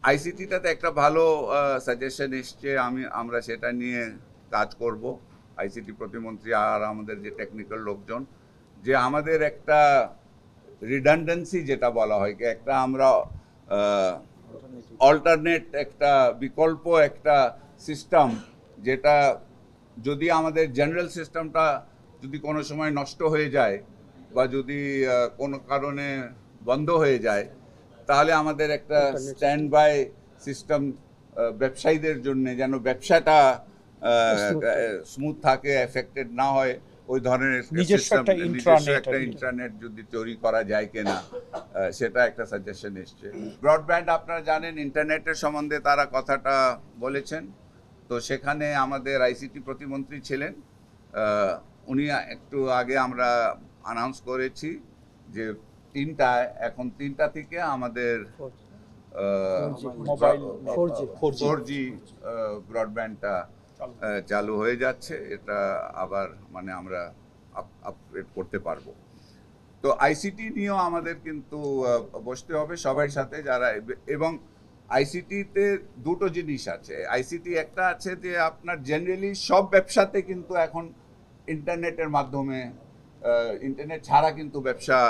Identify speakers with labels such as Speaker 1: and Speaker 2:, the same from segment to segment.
Speaker 1: আইসিটিটাতে একটা ভালো সাজেশন এসছে, আমরা সেটা নিয়ে কাজ করব, আইসিটি প্রতিমন্ত্রী আর আমাদের যে টেকনিক্যাল লোকজন, যে আমাদের একটা রিডান্ডেন্সি যেটা বলা হয়, একটা আমরা অল্টারনেট একটা বিকল্প একটা সিস্টেম, যেটা যদি আমাদের জেনারেল সিস্টেমটা যদি কোনো সময় নষ্ট হয়ে যায় বা যদি কোনো কারণে বন্ধ হয়ে যায়, তাহলে আমাদের একটা স্ট্যান্ড বাই সিস্টেম ব্যবসায়ীদের জন্য, যেন ব্যবসাটা স্মুথ থাকে, এফেক্টেড না হয়, ওই ধরনের
Speaker 2: নিজস্ব
Speaker 1: একটা ইন্টারনেট যদি তৈরি করা যায় কিনা, সেটা একটা সাজেশন এসছে। ব্রডব্যান্ড আপনারা জানেন, ইন্টারনেটের সম্বন্ধে তারা কথাটা বলেছেন, তো সেখানে আমাদের আইসিটি প্রতিমন্ত্রী ছিলেন, উনি একটু আগে আমরা অ্যানাউন্স করেছি যে এখন তিনটা থেকে আমাদের 4G ব্রডব্যান্ডটা চালু হয়ে যাচ্ছে। এটা আবার মানে আমরা আপগ্রেড করতে পারবো। তো আইসিটি নিয়েও আমাদের কিন্তু বসতে হবে সবার সাথে যারা, এবং আইসিটিতে দুটো জিনিস আছে। আইসিটি একটা আছে যে আপনার জেনারেলি সব ব্যবসাতে কিন্তু এখন ইন্টারনেটের মাধ্যমে, ইন্টারনেট ছাড়া কিন্তু ব্যবসা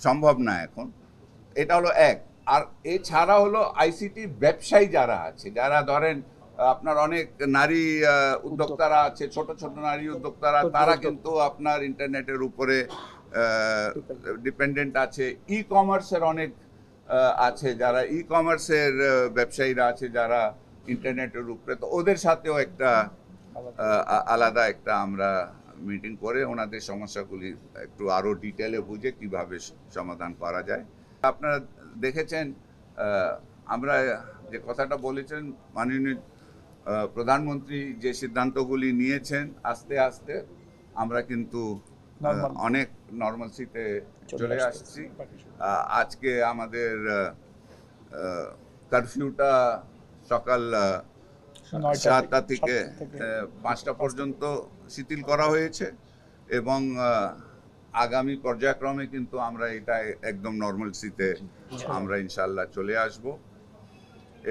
Speaker 1: সম্ভব না এখন। এটা হলো এক। আর এছাড়া হলো আইসিটি ব্যবসায়ী যারা আছে, যারা ধরেন আপনার অনেক নারী উদ্যোক্তারা আছে, ছোট ছোট নারী উদ্যোক্তারা, তারা কিন্তু আপনার ইন্টারনেটের উপরে ডিপেন্ডেন্ট আছে। ই কমার্সের অনেক আছে, যারা ই কমার্সের ব্যবসায়ীরা আছে যারা ইন্টারনেটের উপরে, তো ওদের সাথেও একটা আলাদা একটা আমরা মিটিং করে ওনাদের সমস্যাগুলি একটু আরও ডিটেলে বুঝে কিভাবে সমাধান করা যায়। আপনারা দেখেছেন আমরা যে কথাটা বলেছেন, মাননীয় প্রধানমন্ত্রী যে সিদ্ধান্তগুলি নিয়েছেন, আস্তে আস্তে আমরা কিন্তু অনেক নর্মালসিতে চলে আসছি। আজকে আমাদের কারফিউটা সকাল 7টা থেকে 5টা পর্যন্ত শিথিল করা হয়েছে, এবং আগামী পর্যায়ক্রমে কিন্তু আমরা এটা একদম নর্মালসিতে আমরা ইনশাল্লাহ চলে আসব।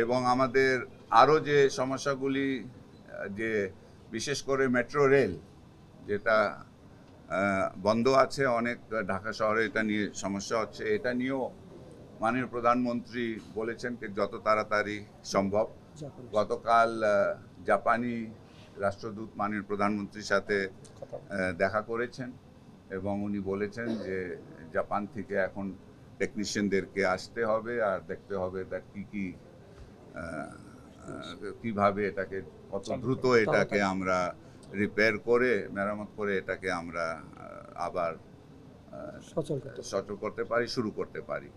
Speaker 1: এবং আমাদের আরও যে সমস্যাগুলি, যে বিশেষ করে মেট্রো রেল যেটা বন্ধ আছে অনেক, ঢাকা শহরে এটা নিয়ে সমস্যা হচ্ছে, এটা নিয়েও মাননীয় প্রধানমন্ত্রী বলেছেন যে যত তাড়াতাড়ি সম্ভব। গতকাল জাপানি রাষ্ট্রদূত মাননীয় প্রধানমন্ত্রীর সাথে দেখা করেছেন, এবং উনি বলেছেন যে জাপান থেকে এখন টেকনিশিয়ানদেরকে আসতে হবে আর দেখতে হবে তার কিভাবে এটাকে কত দ্রুত এটাকে আমরা রিপেয়ার করে, মেরামত করে এটাকে আমরা আবার সচল করতে পারি, শুরু করতে পারি।